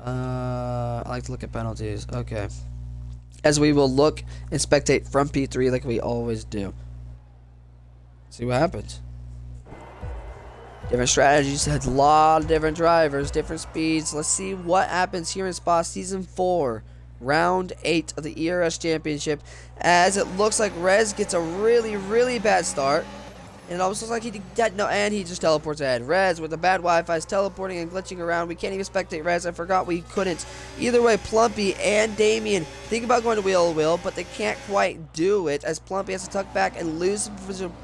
I like to look at penalties. Okay. As we will look and spectate from P3 like we always do. See what happens. Different strategies, had a lot of different drivers, different speeds. Let's see what happens here in Spa Season 4, Round 8 of the ERS Championship. As it looks like Rez gets a really bad start. And it almost looks like he did no, and he just teleports ahead. Rez with the bad Wi-Fi is teleporting and glitching around. We can't even spectate Rez. I forgot we couldn't. Either way, Plumpy and Damien think about going to wheel to wheel, but they can't quite do it as Plumpy has to tuck back and lose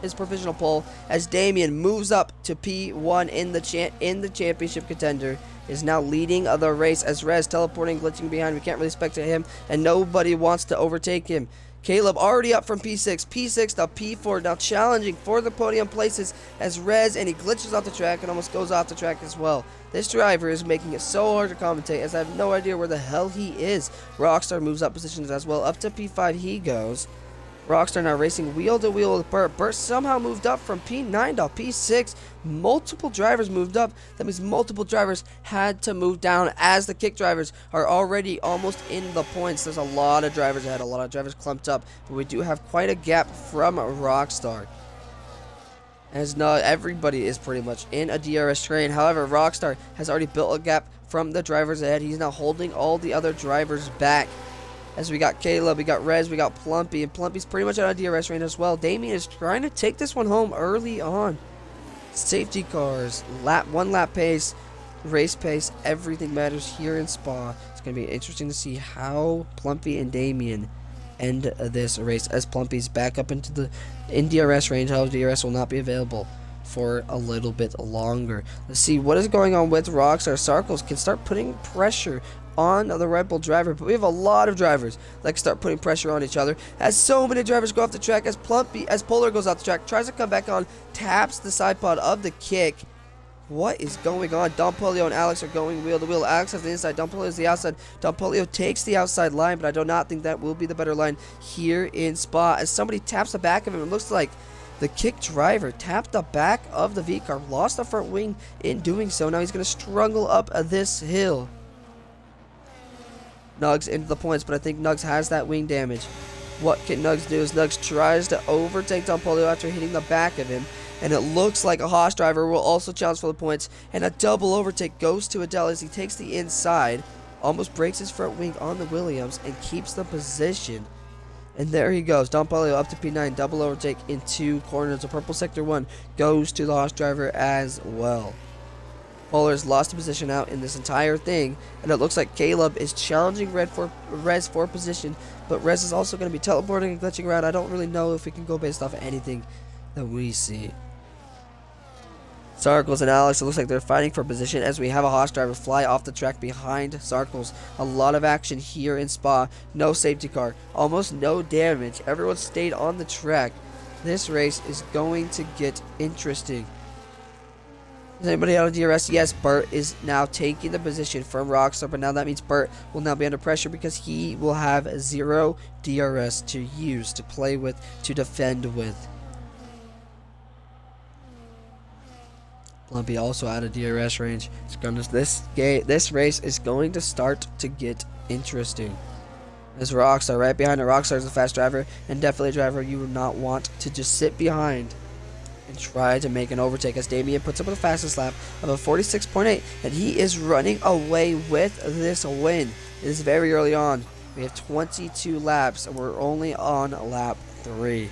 his provisional pole as Damien moves up to P1 in the championship contender. Is now leading the race as Rez teleporting, glitching behind. We can't really spectate him, and nobody wants to overtake him. Caleb already up from P6 to P4, now challenging for the podium places as Rez, and he glitches off the track and almost goes off the track as well. This driver is making it so hard to commentate as I have no idea where the hell he is. Rockstar moves up positions as well. Up to P5 he goes. Rockstar now racing wheel to wheel with Burt. Burt somehow moved up from P9 to P6. Multiple drivers moved up. That means multiple drivers had to move down as the kick drivers are already almost in the points. There's a lot of drivers ahead, a lot of drivers clumped up, but we do have quite a gap from Rockstar. As not everybody is pretty much in a DRS train. However, Rockstar has already built a gap from the drivers ahead. He's now holding all the other drivers back. As we got Caleb, we got Rez, we got Plumpy, and Plumpy's pretty much on a DRS range as well. Damien is trying to take this one home early on. Safety cars, one lap pace, race pace, everything matters here in Spa. It's going to be interesting to see how Plumpy and Damien end this race as Plumpy's back up into the DRS range. However, DRS will not be available for a little bit longer. Let's see what is going on with Rockstar. Circles can start putting pressure on the Red Bull driver, but we have a lot of drivers that start putting pressure on each other as so many drivers go off the track as Polar goes off the track, tries to come back on, taps the side pod of the kick. What is going on? Don Polio and Alex are going wheel to wheel. Alex has the inside, Don Polio is the outside. Don Polio takes the outside line, but I do not think that will be the better line here in Spa as somebody taps the back of him. It looks like the kick driver tapped the back of the V car, lost the front wing in doing so. Now he's going to struggle up this hill. Nugs into the points, but I think Nugs has that wing damage. What can Nugs do is Nugs tries to overtake Don Polio after hitting the back of him, and it looks like a Haas driver will also challenge for the points, and a double overtake goes to Adele as he takes the inside, almost breaks his front wing on the Williams, and keeps the position. And there he goes, Don Polio up to P9, double overtake in two corners. The purple sector 1 goes to the Haas driver as well. Polar's lost a position out in this entire thing, and it looks like Caleb is challenging Rez for position, but Rez is also going to be teleporting and glitching around. I don't really know if we can go based off of anything that we see. Sarkles and Alex, it looks like they're fighting for position as we have a Haas driver fly off the track behind Sarkles. A lot of action here in Spa. No safety car, almost no damage. Everyone stayed on the track. This race is going to get interesting. Is anybody out of DRS? Yes, Burt is now taking the position from Rockstar, but now that means Burt will now be under pressure because he will have 0 DRS to use, to play with, to defend with. Plumpy also out of DRS range. This race is going to start to get interesting. As Rockstar right behind it. Rockstar is a fast driver and definitely a driver you would not want to just sit behind and try to make an overtake as Damien puts up with the fastest lap of a 46.8, and he is running away with this win. It is very early on. We have 22 laps and we're only on lap 3.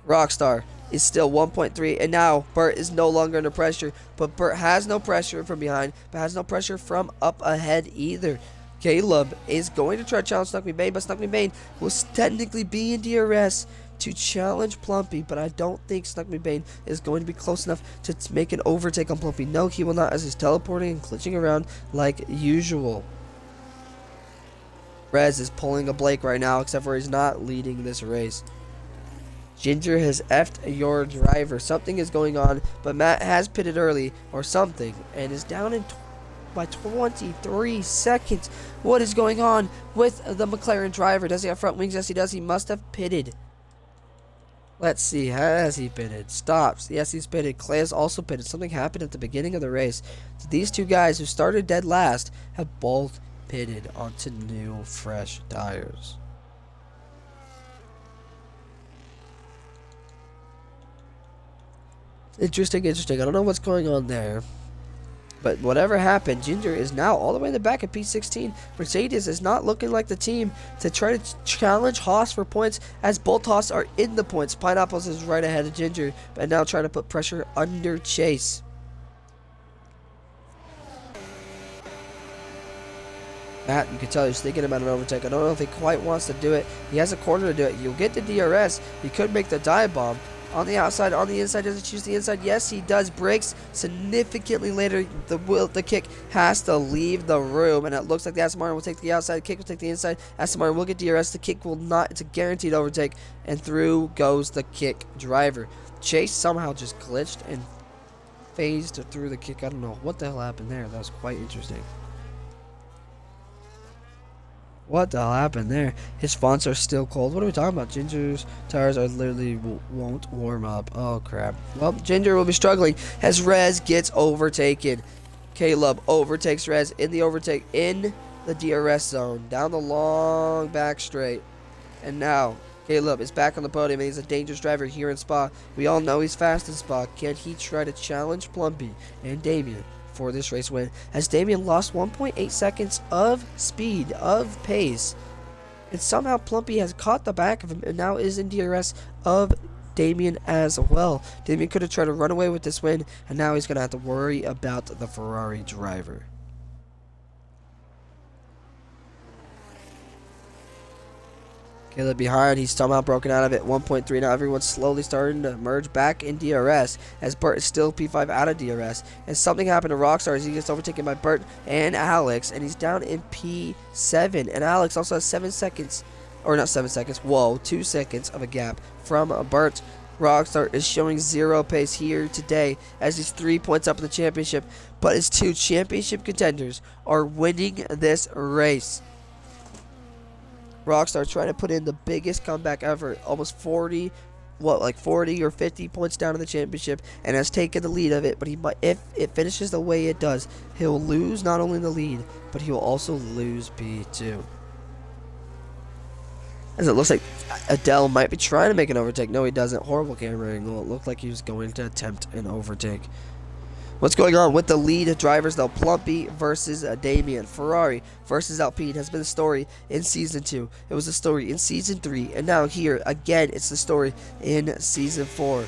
Rockstar is still 1.3, and now Burt is no longer under pressure, but Burt has no pressure from behind, but has no pressure from up ahead either. Caleb is going to try to challenge Snuck Me Bane, but Snuck Me Bane will technically be in DRS to challenge Plumpy, but I don't think Snuck Me Bane is going to be close enough to make an overtake on Plumpy. No, he will not, as he's teleporting and glitching around like usual. Rez is pulling a Blake right now, except for he's not leading this race. Ginger has effed your driver. Something is going on, but Matt has pitted early or something and is down in by 23 seconds. What is going on with the McLaren driver? Does he have front wings? Yes, he does. He must have pitted. Let's see, has he pitted? Stops. Yes, he's pitted. Clay has also pitted. Something happened at the beginning of the race. These two guys who started dead last have both pitted onto new, fresh tires. Interesting. I don't know what's going on there. But whatever happened, Ginger is now all the way in the back at P16. Mercedes is not looking like the team to try to challenge Haas for points, as both Haas are in the points. Pineapples is right ahead of Ginger, but now trying to put pressure under Chase. Matt, you can tell he's thinking about an overtake. I don't know if he quite wants to do it. He has a corner to do it. You'll get the DRS. He could make the dive bomb. On the outside, on the inside, does he choose the inside? Yes, he does. Brakes significantly later. The kick has to leave the room, and it looks like the Aston Martin will take the outside. The kick will take the inside. Aston Martin will get DRS. The kick will not. It's a guaranteed overtake, and through goes the kick driver. Chase somehow just glitched and phased through the kick. I don't know what the hell happened there. That was quite interesting. What the hell happened there? His fonts are still cold. What are we talking about? Ginger's tires are literally won't warm up. Oh, crap. Well, Ginger will be struggling as Rez gets overtaken. Caleb overtakes Rez in the overtake in the DRS zone. Down the long back straight. And now, Caleb is back on the podium, and he's a dangerous driver here in Spa. We all know he's fast in Spa. Can he try to challenge Plumpy and Damien for this race win, as Damien lost 1.8 seconds of speed, of pace, and somehow Plumpy has caught the back of him and now is in DRS of Damien as well. Damien could have tried to run away with this win, and now he's going to have to worry about the Ferrari driver. Caleb behind, he's somehow broken out of it. 1.3 now. Everyone's slowly starting to merge back in DRS, as Bert is still P5 out of DRS. And something happened to Rockstar as he gets overtaken by Bert and Alex, and he's down in P7. And Alex also has 7 seconds, or not 7 seconds, 2 seconds of a gap from Bert. Rockstar is showing zero pace here today, as he's 3 points up in the championship, but his two championship contenders are winning this race. Rockstar trying to put in the biggest comeback ever, almost 40 or 50 points down in the championship, and has taken the lead of it. But he might, if it finishes the way it does, he'll lose not only the lead, but he will also lose P2. As it looks like Adele might be trying to make an overtake. No, he doesn't. Horrible camera angle. It looked like he was going to attempt an overtake. What's going on with the lead drivers, though? Plumpy versus Damien. Ferrari versus Alpine has been the story in Season 2. It was the story in Season 3. And now here, again, it's the story in Season 4.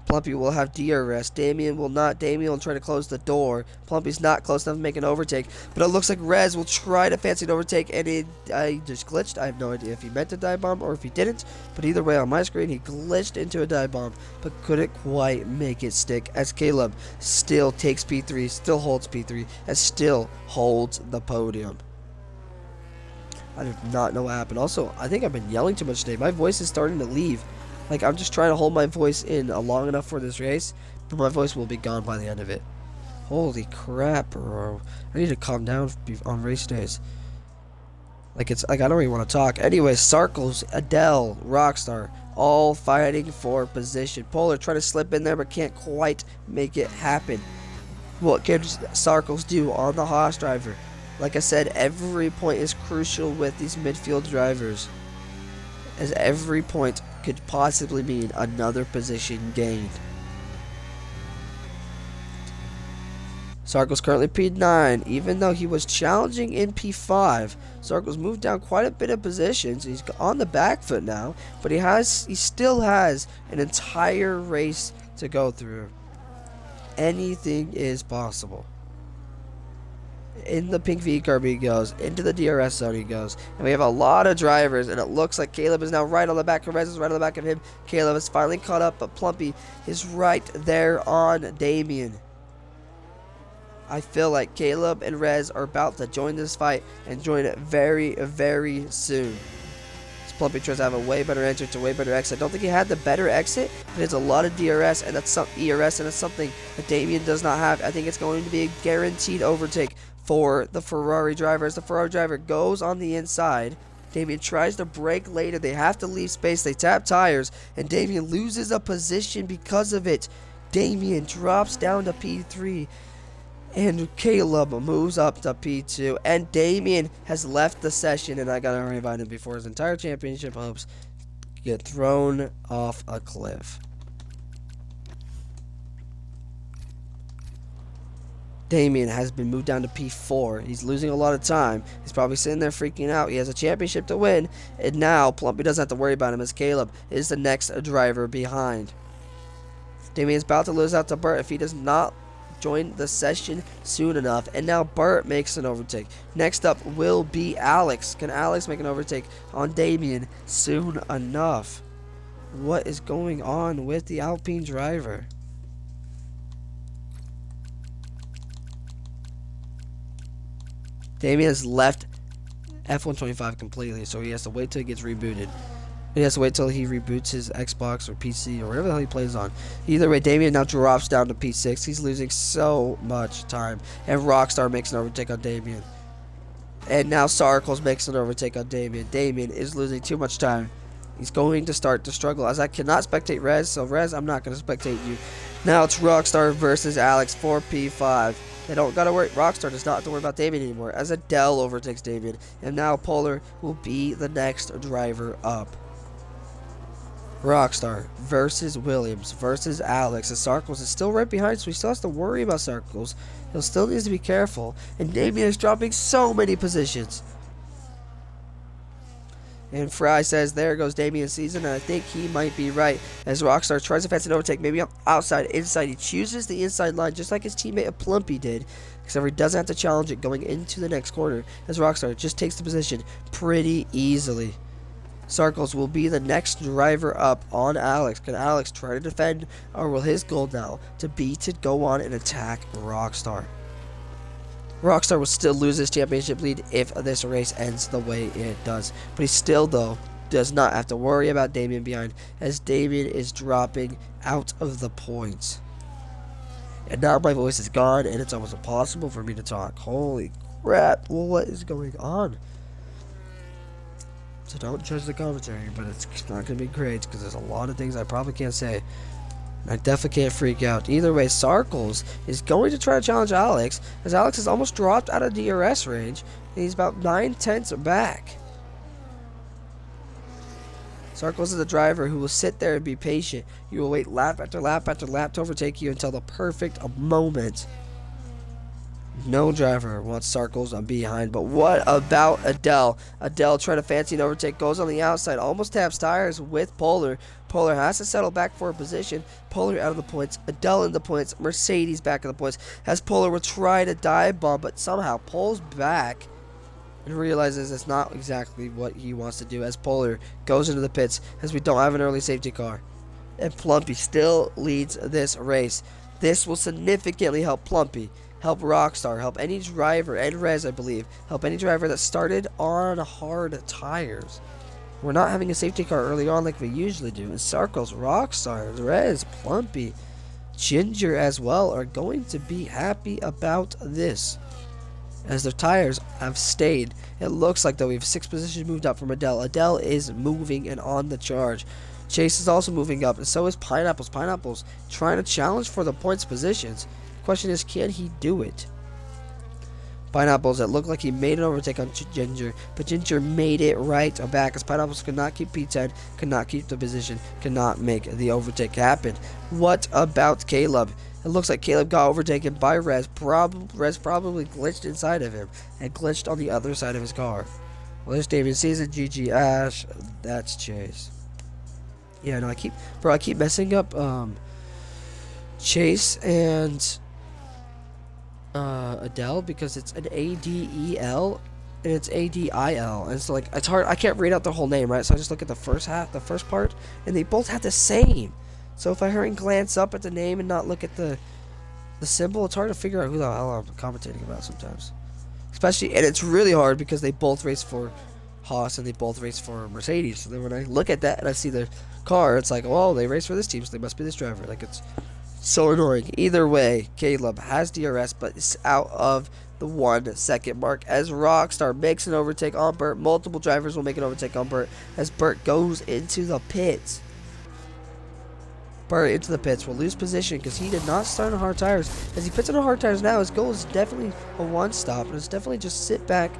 Plumpy will have DRS. Damien will not. Damien will try to close the door. Plumpy's not close enough to make an overtake. But it looks like Rez will try to fancy an overtake, and I just glitched. I have no idea if he meant a dive bomb or if he didn't. But either way, on my screen, he glitched into a dive bomb, but couldn't quite make it stick, as Caleb still takes P3, still holds P3, and still holds the podium. I do not know what happened. Also, I think I've been yelling too much today. My voice is starting to leave. Like, I'm just trying to hold my voice in long enough for this race, but my voice will be gone by the end of it. Holy crap, bro. I need to calm down on race days. Like, I don't even want to talk. Anyway, Sarkles, Adele, Rockstar, all fighting for position. Polar trying to slip in there, but can't quite make it happen. What can Sarkles do on the Haas driver? Like I said, every point is crucial with these midfield drivers, as every point could possibly mean another position gained. Sarkles currently P9, even though he was challenging in P5. Sarkles moved down quite a bit of positions. He's on the back foot now, but he still has an entire race to go through. Anything is possible. In the pink V curb he goes, into the DRS zone he goes, and we have a lot of drivers, and it looks like Caleb is now right on the back of Rez, is right on the back of him. Caleb is finally caught up, but Plumpy is right there on Damien. I feel like Caleb and Rez are about to join this fight, and join it very, very soon. Plumpy tries to have a way better entrance, a way better exit. I don't think he had the better exit, but it's a lot of DRS, and that's ERS, and that's something that Damien does not have. I think it's going to be a guaranteed overtake for the Ferrari driver. As the Ferrari driver goes on the inside, Damien tries to brake later. They have to leave space. They tap tires, and Damien loses a position because of it. Damien drops down to P3, and Caleb moves up to P2, and Damien has left the session, and I gotta remind him before his entire championship hopes get thrown off a cliff. Damien has been moved down to P4. He's losing a lot of time. He's probably sitting there freaking out. He has a championship to win, and now Plumpy doesn't have to worry about him as Caleb is the next driver behind. Damien's about to lose out to Burt if he does not join the session soon enough, and now Burt makes an overtake. Next up will be Alex. Can Alex make an overtake on Damien soon enough? What is going on with the Alpine driver? Damien has left F125 completely, so he has to wait till he gets rebooted. He has to wait till he reboots his Xbox or PC or whatever the hell he plays on. Either way, Damien now drops down to P6. He's losing so much time. And Rockstar makes an overtake on Damien. And now Sarkles makes an overtake on Damien. Damien is losing too much time. He's going to start to struggle, as I cannot spectate Rez. So Rez, I'm not going to spectate you. Now it's Rockstar versus Alex for P5. They don't gotta worry. Rockstar does not have to worry about Damien anymore, as Adele overtakes Damien, and now Polar will be the next driver up. Rockstar versus Williams versus Alex, and Sarkles is still right behind, so he still has to worry about Sarkles. He still needs to be careful, and Damien is dropping so many positions. And Fry says, there goes Damien's season, and I think he might be right. As Rockstar tries to fancy an overtake, maybe outside, inside. He chooses the inside line, just like his teammate Plumpy did. Except he doesn't have to challenge it going into the next corner, as Rockstar just takes the position pretty easily. Sarkles will be the next driver up on Alex. Can Alex try to defend, or will his goal now to be to go on and attack Rockstar? Rockstar will still lose his championship lead if this race ends the way it does. But he still, though, does not have to worry about Damien behind, as Damien is dropping out of the points. And now my voice is gone, and it's almost impossible for me to talk. Holy crap, well, what is going on? So don't judge the commentary, but it's not going to be great, because there's a lot of things I probably can't say. I definitely can't freak out. Either way, Sarkles is going to try to challenge Alex, as Alex has almost dropped out of DRS range, and he's about 9/10 back. Sarkles is a driver who will sit there and be patient. He will wait lap after lap after lap to overtake you until the perfect moment. No driver wants Sarkles behind, but what about Adele? Adele trying to fancy an overtake, goes on the outside, almost taps tires with Polar. Polar has to settle back for a position. Polar out of the points, Adele in the points, Mercedes back in the points, as Polar will try to dive bomb, but somehow pulls back and realizes it's not exactly what he wants to do, as Polar goes into the pits, as we don't have an early safety car. And Plumpy still leads this race. This will significantly help Plumpy, help Rockstar, help any driver, and Rez, I believe, help any driver that started on hard tires. We're not having a safety car early on like we usually do. And Sarkles, Rockstar, Rez, Plumpy, Ginger as well are going to be happy about this, as their tires have stayed. It looks like, though, we have 6 positions moved up from Adele. Adele is moving and on the charge. Chase is also moving up, and so is Pineapples. Pineapples trying to challenge for the points positions. Question is, can he do it? Pineapples, it looked like he made an overtake on Ginger, but Ginger made it right back, as Pineapples could not keep P10, could not keep the position, could not make the happen. What about Caleb? It looks like Caleb got overtaken by Rez. Rez probably glitched inside of him and glitched on the other side of his car. Well, there's Damien Season, GG Ash, that's Chase. Yeah, no, I keep messing up Chase and Adele, because it's an ADEL and it's ADIL, and so like it's hard. I can't read out the whole name, right? So I just look at the first part, and they both have the same. So if I hurry and glance up at the name and not look at the symbol, it's hard to figure out who the hell I'm commentating about sometimes. Especially, and it's really hard because they both race for Haas and they both race for Mercedes. So then when I look at that and I see their car, it's like, oh, they race for this team, so they must be this driver. Like, it's so annoying. Either way, Caleb has DRS, but is out of the 1 second mark as Rockstar makes an overtake on Burt. Multiple drivers will make an overtake on Burt as Burt goes into the pits. Burt into the pits will lose position because he did not start on hard tires. As he pits on hard tires now, his goal is definitely a 1 stop, and it's definitely just sit back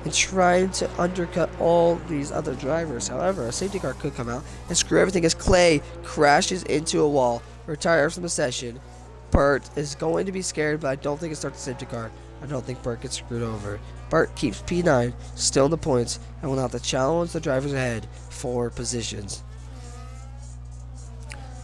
and trying to undercut all these other drivers. However, a safety car could come out and screw everything as Clay crashes into a wall, retires from the session. Burt is going to be scared, but I don't think it starts the safety car. I don't think Burt gets screwed over. Burt keeps P9 still in the points and will have to challenge the drivers ahead for positions.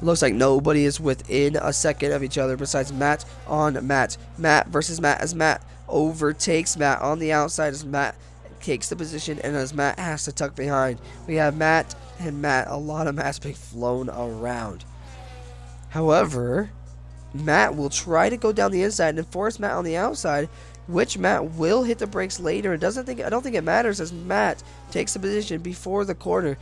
Looks like nobody is within a second of each other besides Matt on Matt. Matt versus Matt as Matt overtakes Matt on the outside as Matt takes the position and as Matt has to tuck behind. We have Matt and Matt, a lot of Matt's being flown around. However, Matt will try to go down the inside and force Matt on the outside, which Matt will hit the brakes later. I don't think it matters as Matt takes the position before the corner.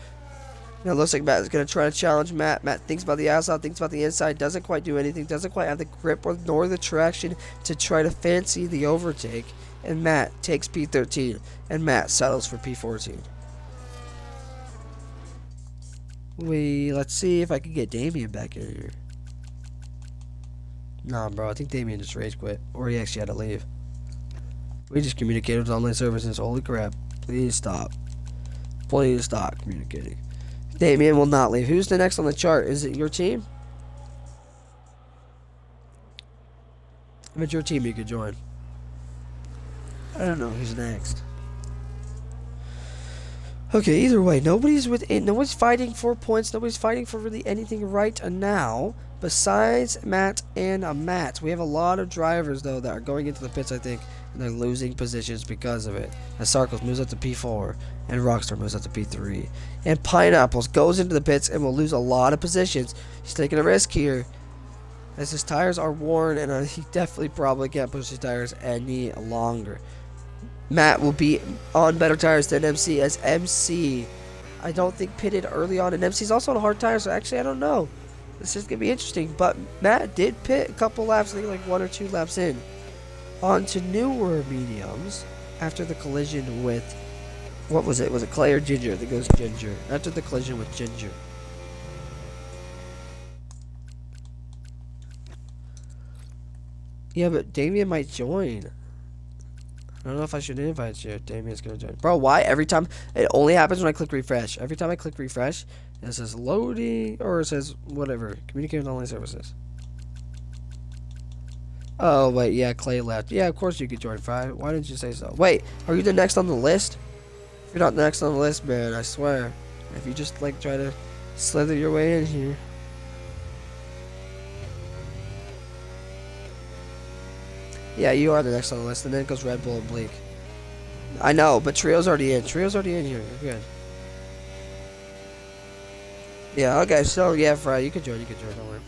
Now it looks like Matt is going to try to challenge Matt. Matt thinks about the outside, thinks about the inside, doesn't quite do anything, doesn't quite have the grip nor the traction to try to fancy the overtake. And Matt takes P13, and Matt settles for P14. Let's see if I can get Damien back in here. Nah, bro, I think Damien just rage quit, or he actually had to leave. We just communicated with online services. Holy crap. Please stop. Please stop communicating. Damien will not leave. Who's the next on the chart? Is it your team? If it's your team, you could join. I don't know who's next. Okay, either way, nobody's fighting for points. Nobody's fighting for really anything right now besides Matt and Matt. We have a lot of drivers, though, that are going into the pits, I think, and they're losing positions because of it. As Sarkos moves up to P4, and Rockstar moves up to P3. And Pineapples goes into the pits and will lose a lot of positions. He's taking a risk here, as his tires are worn, and he definitely probably can't push his tires any longer. Matt will be on better tires than MC, as MC, I don't think, pitted early on, and MC's also on hard tires, so actually I don't know. This is going to be interesting, but Matt did pit a couple laps, I think like 1 or 2 laps in, onto newer mediums after the collision with, what was it? Was it Clay or Ginger? I think it was Ginger. After the collision with Ginger. Yeah, but Damien might join. I don't know if I should invite you. Damien's gonna join. Bro, why? Every time, it only happens when I click refresh. Every time I click refresh, it says loading, or it says whatever. Communicate with online services. Oh, wait, yeah, Clay left. Yeah, of course you could join, Fry. Why didn't you say so? Wait, are you the next on the list? If you're not next on the list, man, I swear. If you just, like, try to slither your way in here. Yeah, you are the next on the list, and then it goes Red Bull and Bleak. I know, but Trio's already in. Trio's already in here. You're good. Yeah, okay, so, yeah, Fry, you can join, don't worry.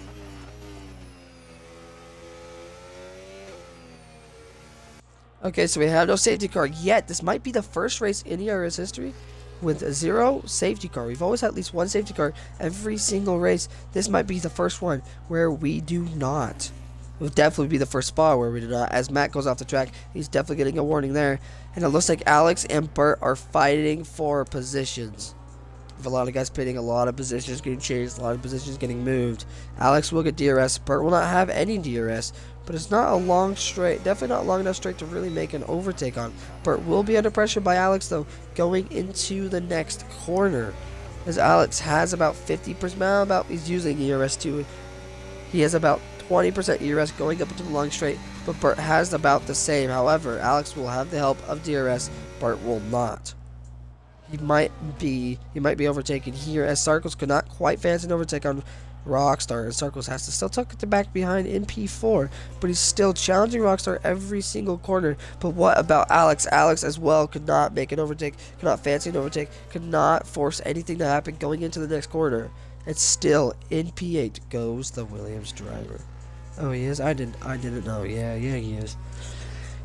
Okay, so we have no safety car yet. This might be the first race in ERS history with 0 safety car. We've always had at least 1 safety car every single race. This might be the first one where we do not. It will definitely be the first spot where we do not. As Matt goes off the track, he's definitely getting a warning there. And it looks like Alex and Burt are fighting for positions. With a lot of guys pitting, a lot of positions getting changed, a lot of positions getting moved. Alex will get DRS. Burt will not have any DRS. But it's not a long straight, definitely not long enough straight to really make an overtake on. Burt will be under pressure by Alex, though, going into the next corner. As Alex has about 50%, he's using ERS too. He has about 20% ERS going up into the long straight, but Burt has about the same. However, Alex will have the help of DRS, Burt will not. He might be overtaken here, as Sarkos could not quite fancy an overtake on Rockstar, and Sarkos has to still tuck it back behind in P4, but he's still challenging Rockstar every single corner. But what about Alex? Alex as well could not make an overtake, could not fancy an overtake, could not force anything to happen going into the next corner. And still in P8 goes the Williams driver. Oh, he is? I didn't know. Yeah, he is.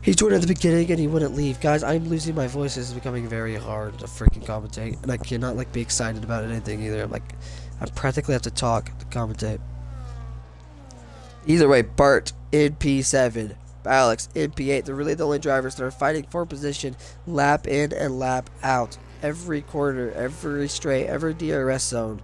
He joined at the beginning and he wouldn't leave. Guys, I'm losing my voice. This is becoming very hard to freaking commentate, and I cannot like be excited about anything either. I practically have to talk to commentate. Either way, Burt in P7. Alex in P8. They're really the only drivers that are fighting for position lap in and lap out. Every corner, every straight, every DRS zone.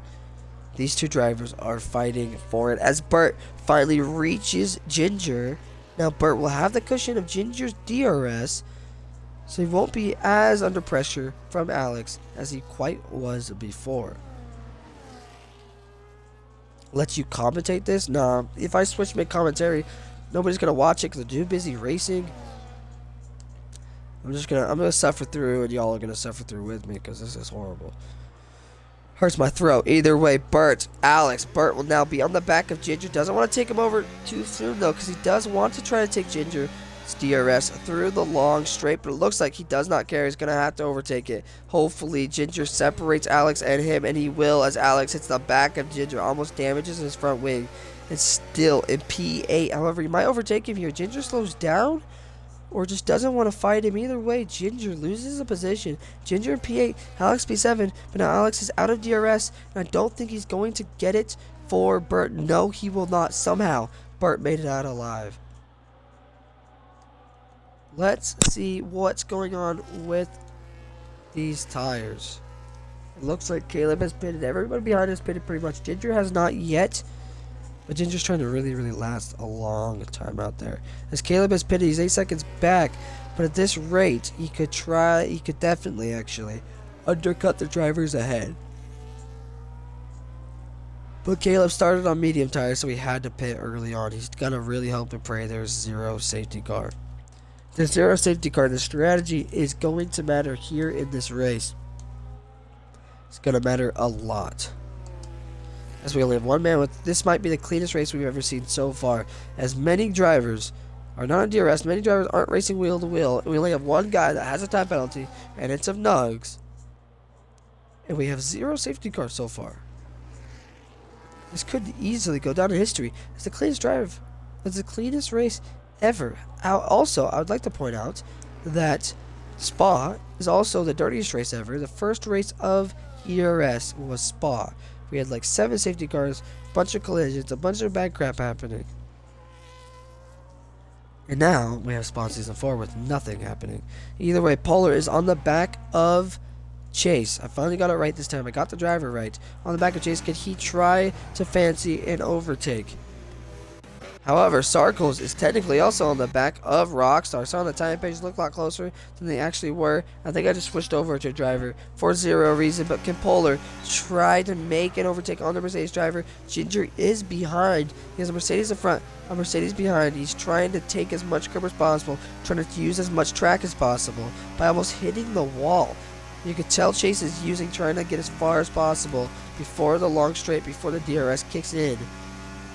These two drivers are fighting for it as Bert finally reaches Ginger. Now Bert will have the cushion of Ginger's DRS, so he won't be as under pressure from Alex as he quite was before. Let you commentate this? Nah, if I switch mid-commentary, nobody's gonna watch it because they're too busy racing. I'm gonna suffer through, and y'all are gonna suffer through with me because this is horrible. Hurts my throat. Either way, Bert will now be on the back of Ginger. Doesn't want to take him over too soon though, because he does want to try to take Ginger's DRS through the long straight, but it looks like he does not care. He's gonna have to overtake it. Hopefully Ginger separates Alex and him, and he will, as Alex hits the back of Ginger, almost damages his front wing. It's still in P8. However, he might overtake him here. Ginger slows down or just doesn't want to fight him. Either way, Ginger loses a position. Ginger in P8, Alex P7, but now Alex is out of DRS, and I don't think he's going to get it for Bert. No, he will not. Somehow, Bert made it out alive. Let's see what's going on with these tires. It looks like Caleb has pitted. Everybody behind has pitted pretty much. Ginger has not yet, but Ginger's trying to really last a long time out there. As Caleb has pitted, he's 8 seconds back, but at this rate, he could definitely actually undercut the drivers ahead. But Caleb started on medium tires, so he had to pit early on. He's gonna really hope and pray there's zero safety car. The zero safety car, the strategy is going to matter here in this race. It's going to matter a lot. As we only have one man with, this might be the cleanest race we've ever seen so far. As many drivers are not on DRS, many drivers aren't racing wheel to wheel. We only have one guy that has a time penalty, and it's of Nugs. And we have zero safety cars so far. This could easily go down in history as the cleanest drive, as the cleanest race ever. Also, I would like to point out that Spa is also the dirtiest race ever. The first race of ERS was Spa. We had like 7 safety cars, a bunch of collisions, a bunch of bad crap happening. And now we have Spa Season 4 with nothing happening. Either way, Polar is on the back of Chase. I finally got it right this time. I got the driver right. On the back of Chase, could he try to fancy an overtake? However, Sarkles is technically also on the back of Rockstar. So on the time page look a lot closer than they actually were. I think I just switched over to driver for zero reason. But can Polar try to make an overtake on the Mercedes driver? Ginger is behind. He has a Mercedes in front, a Mercedes behind. He's trying to take as much grip as possible, trying to use as much track as possible by almost hitting the wall. You could tell Chase is trying to get as far as possible before the long straight, before the DRS kicks in.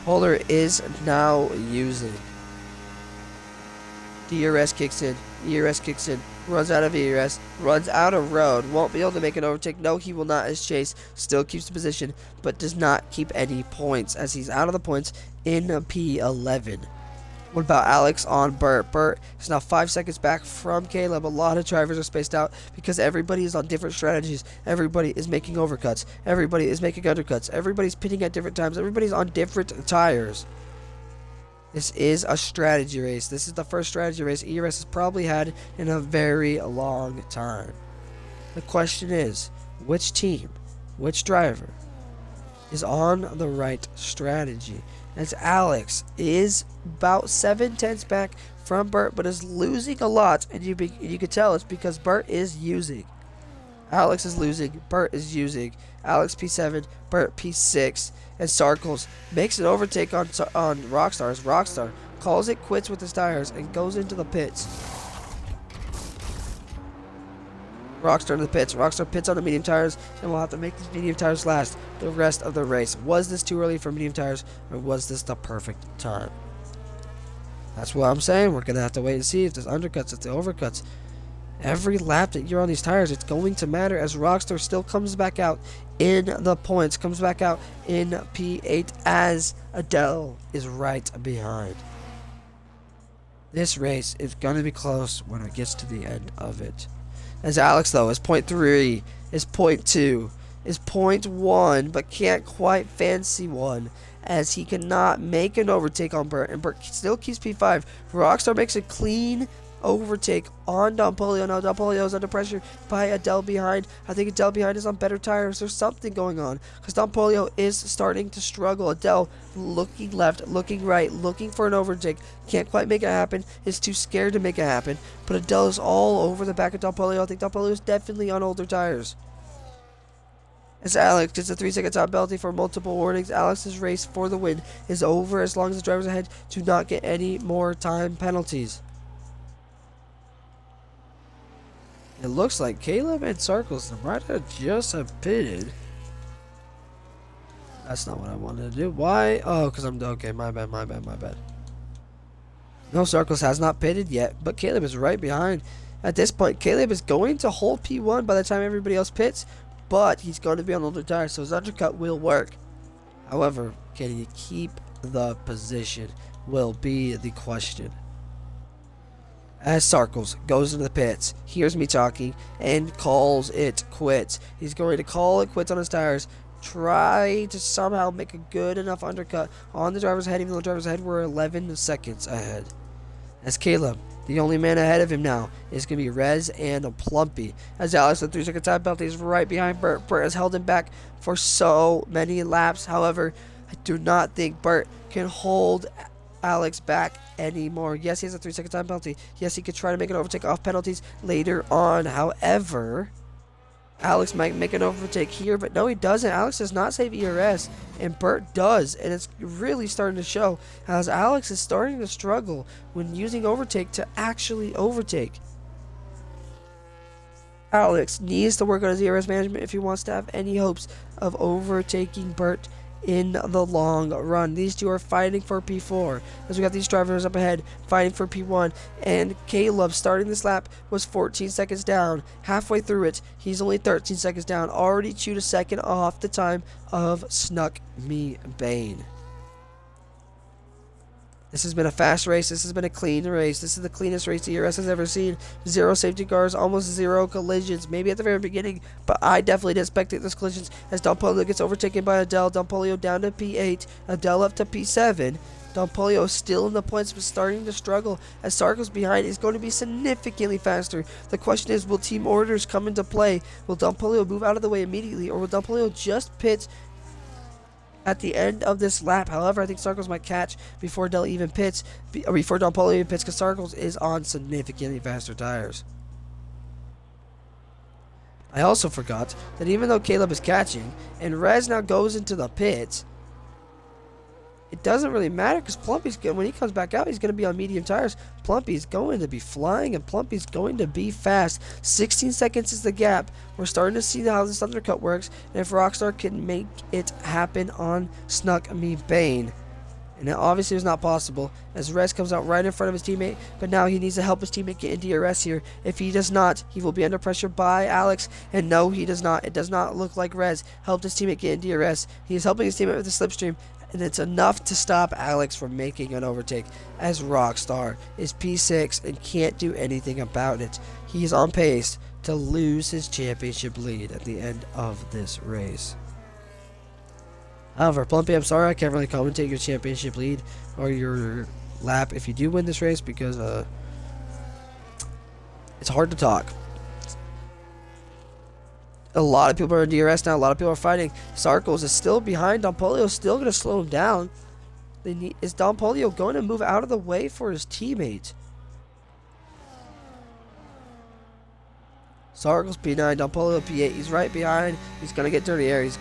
Polar is now using. DRS kicks in. ERS kicks in. Runs out of ERS. Runs out of road. Won't be able to make an overtake. No, he will not, as Chase still keeps the position, but does not keep any points as he's out of the points in P11. What about Alex on Bert? Bert is now 5 seconds back from Caleb. A lot of drivers are spaced out because everybody is on different strategies. Everybody is making overcuts. Everybody is making undercuts. Everybody's pitting at different times. Everybody's on different tires. This is a strategy race. This is the first strategy race ERS has probably had in a very long time. The question is, which team, which driver is on the right strategy? As Alex is about 7/10 back from Bert, but is losing a lot, and you can tell it's because Bert is using. Alex is losing, Bert is using. Alex P7, Bert P6, and Sarkles makes an overtake on Rockstar as Rockstar calls it quits with his tires and goes into the pits. Rockstar in the pits. Rockstar pits on the medium tires, and we'll have to make these medium tires last the rest of the race. Was this too early for medium tires, or was this the perfect time? That's what I'm saying. We're going to have to wait and see if there's undercuts, if there's overcuts. Every lap that you're on these tires, it's going to matter as Rockstar still comes back out in the points, comes back out in P8 as Adele is right behind. This race is going to be close when it gets to the end of it. As Alex, though, is 0.3, is 0.2, is 0.1, but can't quite fancy one. as he cannot make an overtake on Burt, and Burt still keeps P5. Rockstar makes a clean overtake on Don Polio. Now Don Polio is under pressure by Adele behind. I think Adele behind is on better tires. There's something going on because Don Polio is starting to struggle. Adele looking left, looking right, looking for an overtake. Can't quite make it happen. Is too scared to make it happen. But Adele is all over the back of Don Polio. I think Don Polio is definitely on older tires. As Alex gets a 3-second time penalty for multiple warnings, Alex's race for the win is over as long as the drivers ahead do not get any more time penalties. It looks like Caleb and Circles might have just have pitted. That's not what I wanted to do. Why? Oh, because I'm... Okay, my bad. No, Circles has not pitted yet, but Caleb is right behind. At this point, Caleb is going to hold P1 by the time everybody else pits, but he's going to be on older tires, so his undercut will work. However, can he keep the position will be the question. As Sarkles goes into the pits, hears me talking, and calls it quits. He's going to call it quits on his tires, try to somehow make a good enough undercut on the driver's ahead, even though the driver's ahead were 11 seconds ahead. As Caleb, the only man ahead of him now, is going to be Rez and Plumpy. As Alex, the 3-second time penalty, is right behind Burt. Burt has held him back for so many laps. However, I do not think Burt can hold Alex back anymore. Yes, he has a 3-second time penalty. Yes, he could try to make an overtake off penalties later on. However, Alex might make an overtake here, but no, he doesn't. Alex does not save ERS, and Burt does, and it's really starting to show as Alex is starting to struggle when using overtake to actually overtake. Alex needs to work on his ERS management if he wants to have any hopes of overtaking Burt in the long run. These two are fighting for P4 as we got these drivers up ahead fighting for P1, and Caleb starting this lap was 14 seconds down. Halfway through it, he's only 13 seconds down, already chewed a second off the time of Snuck Me Bane. This has been a fast race. This has been a clean race. This is the cleanest race the ERS has ever seen. 0 safety cars, almost 0 collisions. Maybe at the very beginning, but I definitely didn't spectate those collisions as Don Polio gets overtaken by Adele. Don Polio down to P8. Adele up to P7. Don Polio still in the points but starting to struggle as Sarko's behind is going to be significantly faster. The question is, will team orders come into play? Will Don Polio move out of the way immediately, or will Don Polio just pit at the end of this lap? However, I think Sarkles might catch before Adele even pits, or before Don Polio even pits, because Sarkles is on significantly faster tires. I also forgot that even though Caleb is catching and Rez now goes into the pits, it doesn't really matter because Plumpy's good. When he comes back out, he's going to be on medium tires. Plumpy's going to be flying, and Plumpy's going to be fast. 16 seconds is the gap. We're starting to see how this undercut works, and if Rockstar can make it happen on Snuck Me Bane. And it obviously was not possible as Rez comes out right in front of his teammate, but now he needs to help his teammate get into ERS here. If he does not, he will be under pressure by Alex, and no, he does not. It does not look like Rez helped his teammate get into ERS. He is helping his teammate with the slipstream, and it's enough to stop Alex from making an overtake as Rockstar is P6 and can't do anything about it. He is on pace to lose his championship lead at the end of this race. However, Plumpy, I'm sorry I can't really commentate your championship lead or your lap if you do win this race because it's hard to talk. A lot of people are in DRS now. A lot of people are fighting. Sarkles is still behind. Don Polio is still going to slow him down. Is Don Polio going to move out of the way for his teammate? Sarkles P9, Don Polio P8. He's right behind. He's going to get dirty air. He's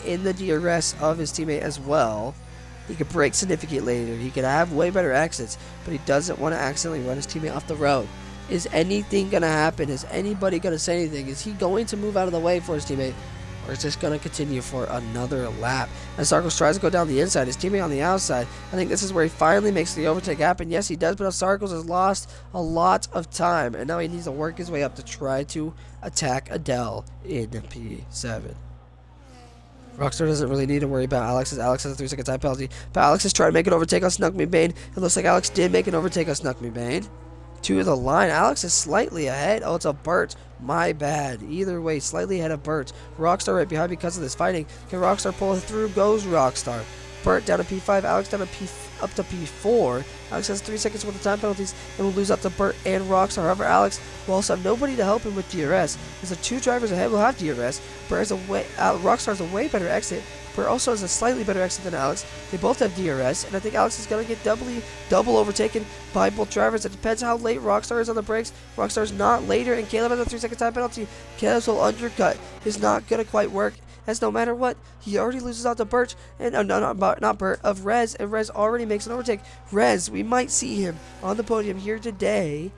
in the DRS of his teammate as well. He could break significantly later. He could have way better exits, but he doesn't want to accidentally run his teammate off the road. Is anything going to happen? Is anybody going to say anything? Is he going to move out of the way for his teammate? Or is this going to continue for another lap? As Sarkles tries to go down the inside, his teammate on the outside. I think this is where he finally makes the overtake happen. Yes, he does, but Sarkles has lost a lot of time. And now he needs to work his way up to try to attack Adele in P7. Rockstar doesn't really need to worry about Alex, as Alex has a 3-second time penalty. But Alex is trying to make an overtake on Snuck Me Bane. It looks like Alex did make an overtake on Snuck Me Bane. To the line. Alex is slightly ahead. Oh, it's a Burt. My bad. Either way, slightly ahead of Burt. Rockstar right behind because of this fighting. Can Rockstar pull it through? Goes Rockstar. Burt down to P5, Alex down to up to P4. Alex has 3 seconds worth of time penalties and will lose out to Burt and Rockstar. However, Alex will also have nobody to help him with DRS. As the 2 drivers ahead will have DRS. Rockstar has a way better exit. Burt also has a slightly better exit than Alex. They both have DRS, and I think Alex is going to get double overtaken by both drivers. It depends how late Rockstar is on the brakes. Rockstar's not later, and Caleb has a 3-second time penalty. Caleb's whole undercut is not going to quite work, as no matter what, he already loses out to Burt, and not Burt, of Rez, and Rez already makes an overtake. Rez, we might see him on the podium here today,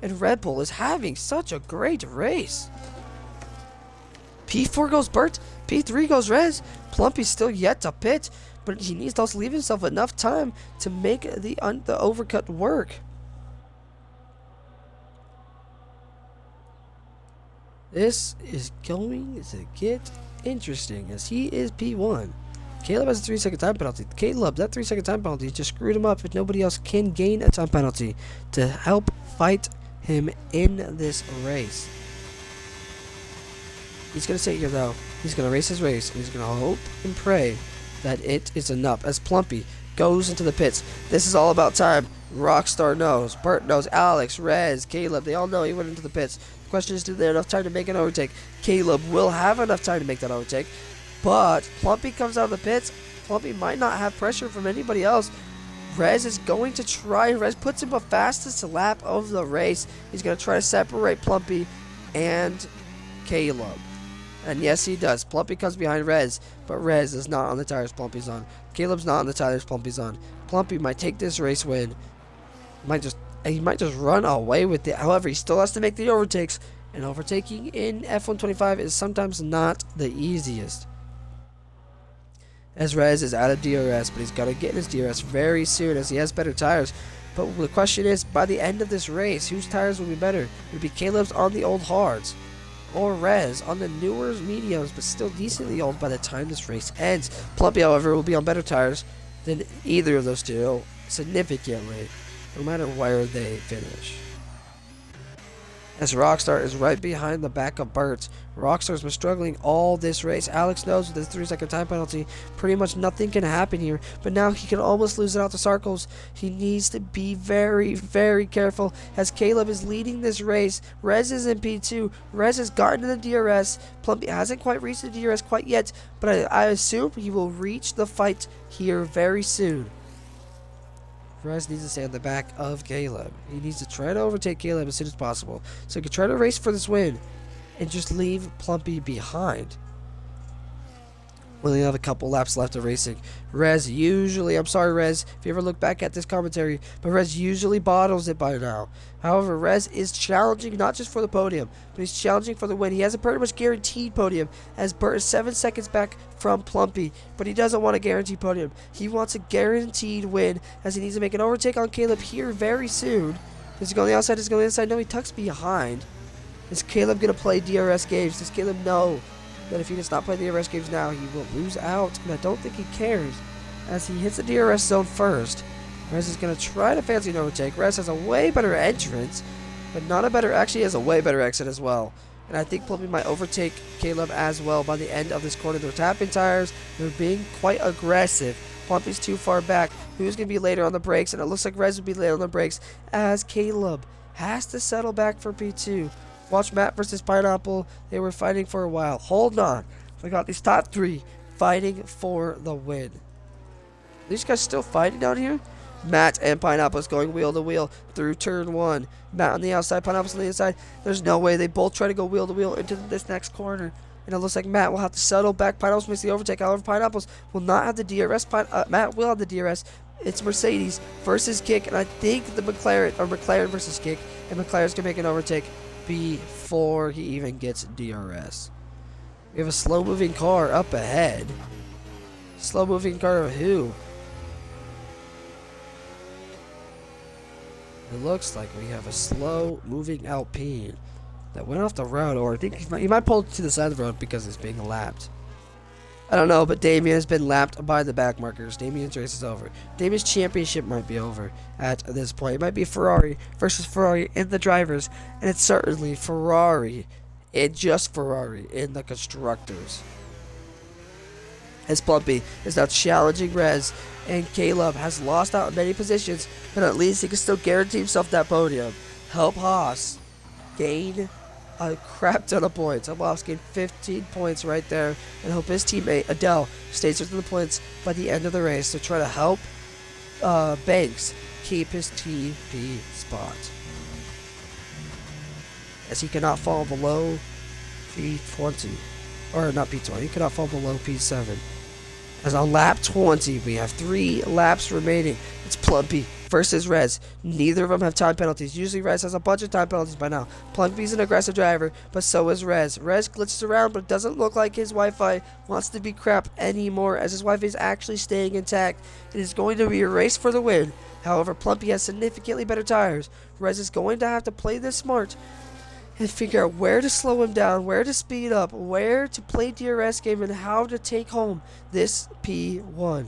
and Red Bull is having such a great race. P4 goes Burt, P3 goes Rez. Plumpy's still yet to pit, but he needs to also leave himself enough time to make the overcut work. This is going to get interesting, as he is P1. Caleb has a 3-second time penalty. Caleb, that 3-second time penalty just screwed him up if nobody else can gain a time penalty to help fight him in this race. He's going to sit here, though. He's going to race his race, and he's going to hope and pray that it is enough. As Plumpy goes into the pits, this is all about time. Rockstar knows, Burt knows, Alex, Rez, Caleb, they all know he went into the pits. The question is, do they have enough time to make an overtake? Caleb will have enough time to make that overtake, but Plumpy comes out of the pits. Plumpy might not have pressure from anybody else. Rez is going to try. Rez puts him the fastest lap of the race. He's going to try to separate Plumpy and Caleb. And yes, he does. Plumpy comes behind Rez, but Rez is not on the tires Plumpy's on. Caleb's not on the tires Plumpy's on. Plumpy might take this race win. He might just run away with it. However, he still has to make the overtakes, and overtaking in F125 is sometimes not the easiest. As Rez is out of DRS, but he's got to get in his DRS very soon as he has better tires. But the question is, by the end of this race, whose tires will be better? It would be Caleb's on the old hards, or Rez on the newer mediums, but still decently old by the time this race ends. Plumpy, however, will be on better tires than either of those two, significantly, no matter where they finish. As Rockstar is right behind the back of Burt. Rockstar's been struggling all this race. Alex knows with his 3-second time penalty, pretty much nothing can happen here. But now he can almost lose it out to Sarkles. He needs to be very, very careful as Caleb is leading this race. Rez is in P2. Rez has gotten to the DRS. Plumpy hasn't quite reached the DRS quite yet, but I assume he will reach the fight here very soon. Rez needs to stay on the back of Caleb. He needs to try to overtake Caleb as soon as possible, so he can try to race for this win and just leave Plumpy behind. We only have a couple laps left of racing. Rez usually, I'm sorry Rez, if you ever look back at this commentary, but Rez usually bottles it by now. However, Rez is challenging not just for the podium, but he's challenging for the win. He has a pretty much guaranteed podium as Burt is 7 seconds back from Plumpy, but he doesn't want a guaranteed podium. He wants a guaranteed win as he needs to make an overtake on Caleb here very soon. Does he go on the outside? Does he go on the inside? No, he tucks behind. Is Caleb going to play DRS games? Does Caleb know that if he does not play the DRS games now, he will lose out? And I don't think he cares as he hits the DRS zone first. Rez is going to try to fancy an overtake. Rez has a way better entrance, but not a better, actually has a way better exit as well. And I think Plumpy might overtake Caleb as well by the end of this corner. They're tapping tires. They're being quite aggressive. Plumpy's too far back. Who's going to be later on the brakes? And it looks like Rez will be later on the brakes as Caleb has to settle back for P2. Watch Matt versus Pineapple. They were fighting for a while. Hold on. We got these top three fighting for the win. Are these guys still fighting down here? Matt and Pineapple's going wheel to wheel through turn one. Matt on the outside, Pineapple's on the inside. There's no way. They both try to go wheel to wheel into this next corner. And it looks like Matt will have to settle back. Pineapple's makes the overtake. However, Pineapple's will not have the DRS. Matt will have the DRS. It's Mercedes versus Kick. And I think the McLaren versus Kick. And McLaren's going to make an overtake before he even gets DRS. We have a slow-moving car up ahead. Slow-moving car of who? It looks like we have a slow-moving Alpine that went off the road, or I think he might pull to the side of the road because it's being lapped. I don't know, but Damien has been lapped by the back markers. Damien's race is over. Damien's championship might be over at this point. It might be Ferrari versus Ferrari in the drivers, and it's certainly Ferrari, just Ferrari in the constructors. as Plumpy is now challenging Rez, and Caleb has lost out in many positions, but at least he can still guarantee himself that podium. Help Haas gain a crap ton of points. Help Haas gain 15 points right there, and hope his teammate Adele stays within the points by the end of the race to try to help Banks keep his TP spot, as he cannot fall below P20, or not P20, he cannot fall below P7. As on lap 20, we have 3 laps remaining. It's Plumpy versus Rez. Neither of them have time penalties. Usually Rez has a bunch of time penalties by now. Plumpy's an aggressive driver, but so is Rez. Rez glitches around, but it doesn't look like his Wi-Fi wants to be crap anymore, as his Wi-Fi is actually staying intact. It is going to be a race for the win. However, Plumpy has significantly better tires. Rez is going to have to play this smart and figure out where to slow him down, where to speed up, where to play DRS game, and how to take home this P1.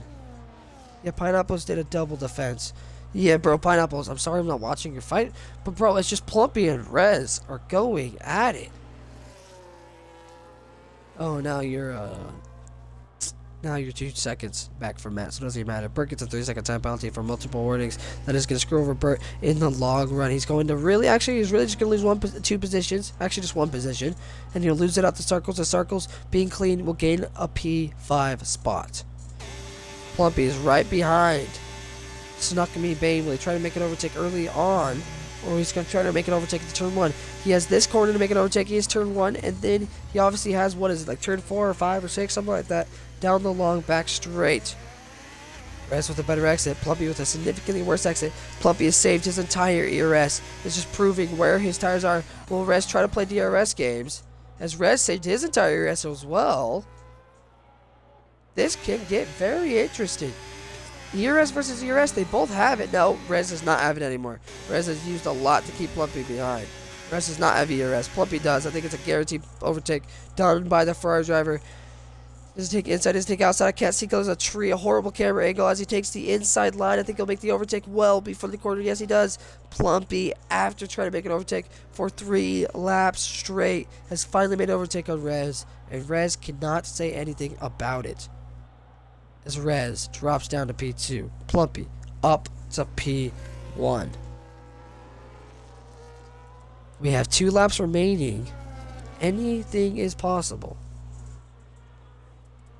Yeah, Pineapples did a double defense. Yeah, bro, Pineapples, I'm sorry I'm not watching your fight, but bro, it's just Plumpy and Rez are going at it. Oh, now you're 2 seconds back from Matt, so it doesn't even matter. Bert gets a 3-second time penalty for multiple warnings. That is going to screw over Bert in the long run. He's going to really, he's really just going to lose 2 positions. Actually, just 1 position. And he'll lose it out to Circles. The Circles, being clean, will gain a P5 spot. Plumpy is right behind Snuckamy Bainley, trying to make an overtake early on. Or he's going to try to make an overtake at turn 1. He has this corner to make an overtake. He has turn 1. And then he obviously has, what is it, like turn 4 or 5 or 6, something like that. Down the long back straight. Rez with a better exit. Plumpy with a significantly worse exit. Plumpy has saved his entire ERS. It's just proving where his tires are. Will Rez try to play DRS games? As Rez saved his entire ERS as well. This can get very interesting. ERS versus ERS, they both have it. No, Rez does not have it anymore. Rez has used a lot to keep Plumpy behind. Rez does not have ERS. Plumpy does. I think it's a guaranteed overtake done by the Ferrari driver. Does he take inside, does he take outside? I can't see because there's a tree, a horrible camera angle as he takes the inside line. I think he'll make the overtake well before the corner. Yes, he does. Plumpy, after trying to make an overtake for 3 laps straight, has finally made an overtake on Rez, and Rez cannot say anything about it. As Rez drops down to P2, Plumpy up to P1. We have 2 laps remaining. Anything is possible.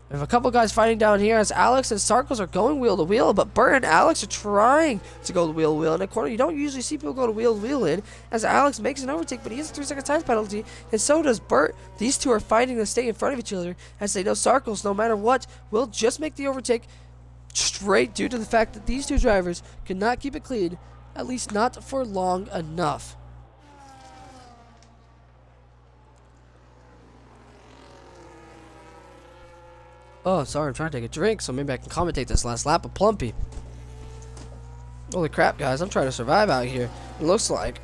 We have a couple guys fighting down here as Alex and Sarkles are going wheel to wheel, but Bert and Alex are trying to go wheel to wheel in a corner. You don't usually see people go to wheel in, as Alex makes an overtake, but he has a 3-second time penalty, and so does Bert. These 2 are fighting to stay in front of each other, as they know Sarkles, no matter what, will just make the overtake straight due to the fact that these 2 drivers cannot keep it clean, at least not for long enough. Oh, sorry, I'm trying to take a drink, so maybe I can commentate this last lap of Plumpy. Holy crap, guys, I'm trying to survive out here. It looks like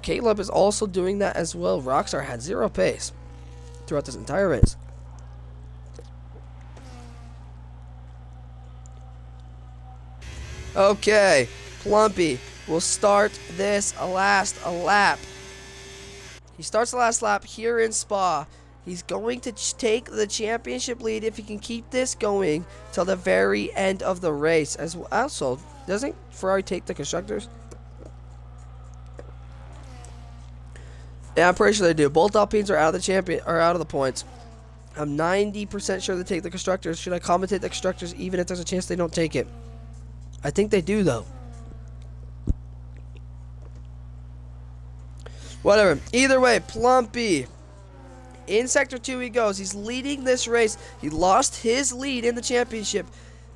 Caleb is also doing that as well. Rockstar had 0 pace throughout this entire race. Okay, Plumpy will start this last lap. He starts the last lap here in Spa. He's going to take the championship lead if he can keep this going till the very end of the race. As well, also, doesn't Ferrari take the constructors? Yeah, I'm pretty sure they do. Both Alpines are out of the points. I'm 90% sure they take the constructors. Should I commentate the constructors even if there's a chance they don't take it? I think they do though. Whatever. Either way, Plumpy. In Sector 2 he goes. He's leading this race. He lost his lead in the championship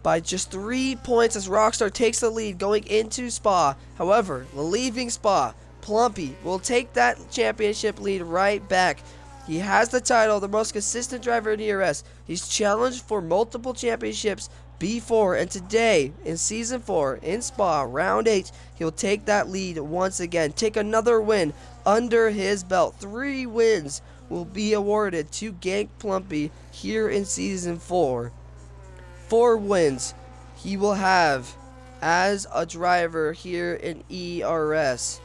by just 3 points as Rockstar takes the lead going into Spa. However, leaving Spa, Plumpy will take that championship lead right back. He has the title, the most consistent driver in ERS. He's challenged for multiple championships before, and today in Season 4 in Spa, Round 8, he'll take that lead once again. Take another win under his belt. 3 wins will be awarded to Gank Plumpy here in Season 4. 4 wins he will have as a driver here in ERS.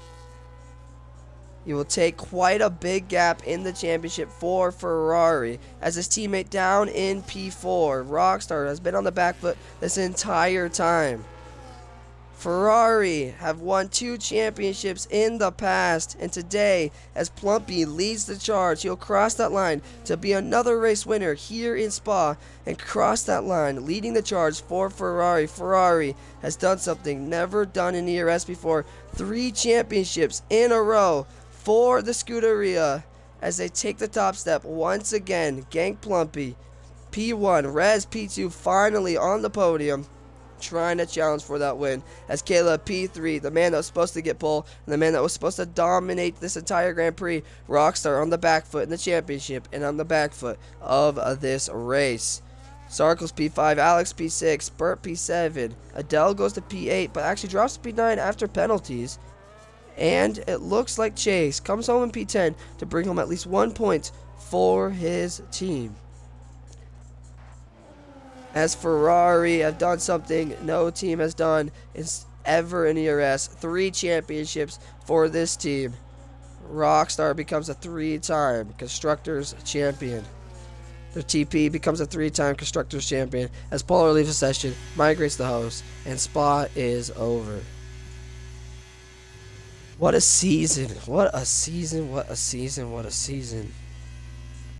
He will take quite a big gap in the championship for Ferrari as his teammate down in P4. Rockstar has been on the back foot this entire time. Ferrari have won 2 championships in the past, and today, as Plumpy leads the charge, he'll cross that line to be another race winner here in Spa and cross that line, leading the charge for Ferrari. Ferrari has done something never done in ERS before. 3 championships in a row for the Scuderia as they take the top step once again. Gank Plumpy, P1, Rez P2 finally on the podium, trying to challenge for that win, as Caleb P3, the man that was supposed to get pole and the man that was supposed to dominate this entire Grand Prix. Rockstar on the back foot in the championship and on the back foot of this race. Sarkles P5, Alex P6, Burt P7, Adele goes to P8 but actually drops to P9 after penalties, and it looks like Chase comes home in P10 to bring home at least 1 point for his team. As Ferrari have done something no team has done ever in ERS. 3 championships for this team. Rockstar becomes a 3-time Constructors champion. The TP becomes a 3-time Constructors champion as Polar leaves the session, migrates the host, and Spa is over. What a season. What a season. What a season. What a season.